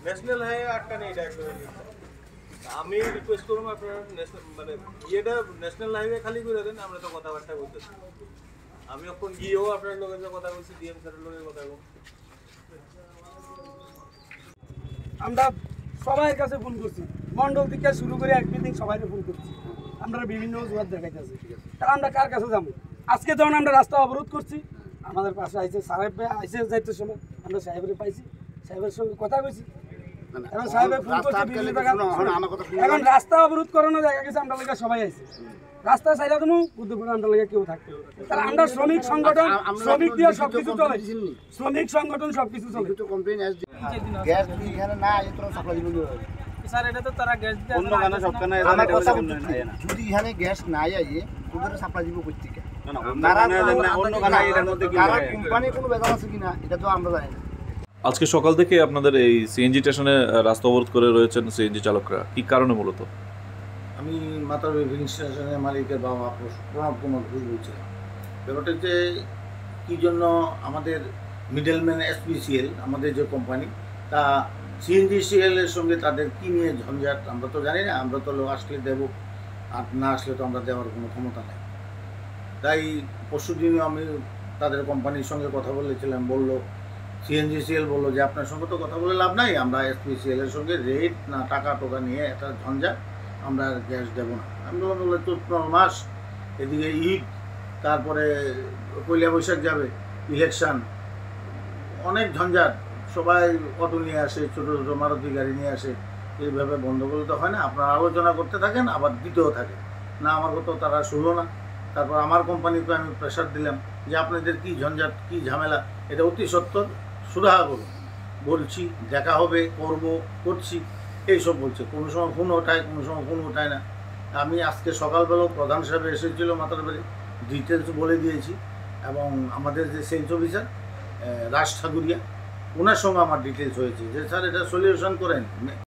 national highway আটকা নেই আমি রিকোয়েস্ট করব আপনারা মানে ইয়েটা ন্যাশনাল হাইওয়ে খালি করে দেন আমরা তো কথাবার্তা বলতেছি আমি এখন গিয়েও আপনার লোকের সাথে কথা বলছি ডিএম স্যারের লোকের কথা বলছি আমরা সবার কাছে ফোন করছি মন্ডল থেকে শুরু করে এক বিল্ডিং সবাইকে ফোন করছি আমরা বিভিন্ন জোয়ার দেখাইতেছি কারণ আমরা কার কাছে যাবো আজকে যখন আমরা রাস্তা অবরোধ করছি আমাদের পাশে আইসে সাহেব আইসে যাইতে সময় আমরা সাহেবের পাইছি সাহেবের সঙ্গে কথা কইছি এখন সাহেবের ফোন করছি বিভিন্ন জায়গা এখন রাস্তা অবরোধ করানো জায়গা গেছে আমরা লেগে সবাই আইছে রাস্তা চাইলে তুমি বুদ্ধপুরে আমরা লেগে কেউ থাকতে তাহলে আমরা শ্রমিক সংগঠন শ্রমিক দিয়ে সবকিছু চলে শ্রমিক সংগঠন সবকিছু চলে গ্যাস এখানে না এই তোরা সাপ্লাই দিব স্যার এটা তো তারা গ্যাস দিতে অন্য গানা সব কানে আমার কথা যদি এখানে গ্যাস না আইয়ে ওদের সাপ্লাই দিব কই থেকে অন্য গানা এর মধ্যে কি কারা কোম্পানি কোনো বেজাল আছে কিনা এটা তো আমরা জানি না আজকে সকাল থেকে আপনাদের এই সিএনজি স্টেশনে রাস্তা অবরোধ করে রয়েছেন সিএনজি চালকরা কি কারণে মূলত আমি মাতার ফিলিং স্টেশনের মালিকের বাবা প্রণব কুমার ঘোষ বলছিলাম ব্যাপারটা হচ্ছে কী জন্য আমাদের মিডলম্যান এসপিসিএল আমাদের যে কোম্পানি তা সিএনজিসিএলের সঙ্গে তাদের কী নিয়ে ঝঞ্ঝাট আমরা তো জানি না আমরা তো লোক আসলে দেবো আর না আসলে তো আমরা দেওয়ার কোনো ক্ষমতা নেই তাই পরশুদিনও আমি তাদের কোম্পানির সঙ্গে কথা বলেছিলাম বললো সিএনজিসিএল বললো যে আপনার সঙ্গে তো কথা বলে লাভ নাই আমরা এসপিসিএলের সঙ্গে রেট না টাকা টোকা নিয়ে একটা ঝঞ্ঝাট আমরা গ্যাস দেবো না আমি বললাম চৈত্র মাস এদিকে ঈদ তারপরে পয়লা বৈশাখ যাবে ইলেকশান অনেক ঝঞ্ঝাট সবাই অটো নিয়ে আসে ছোটো ছোটো মারুতি গাড়ি নিয়ে আসে এইভাবে বন্ধ করলে তো হয় না আপনারা আলোচনা করতে থাকেন আবার দিতেও থাকে না আমার কথা তারা শুনলো না তারপর আমার কোম্পানিকে আমি প্রেশার দিলাম যে আপনাদের কী ঝঞ্ঝাট কী ঝামেলা এটা অতি সত্তর সুরাহা করুন বলছি দেখা হবে করছি এইসব বলছে কোনো সময় ফোন ওঠায় কোনো সময় ফোন ওঠায় না আমি আজকে সকালবেলাও প্রধান সাহেব এসেছিলো মাতার বাড়ি ডিটেলস বলে দিয়েছি এবং আমাদের যে সেন্স অফিসার রাজ ঠাকুরিয়া ওনার সঙ্গে আমার ডিটেলস হয়েছে যে স্যার এটা সলিউশন করেন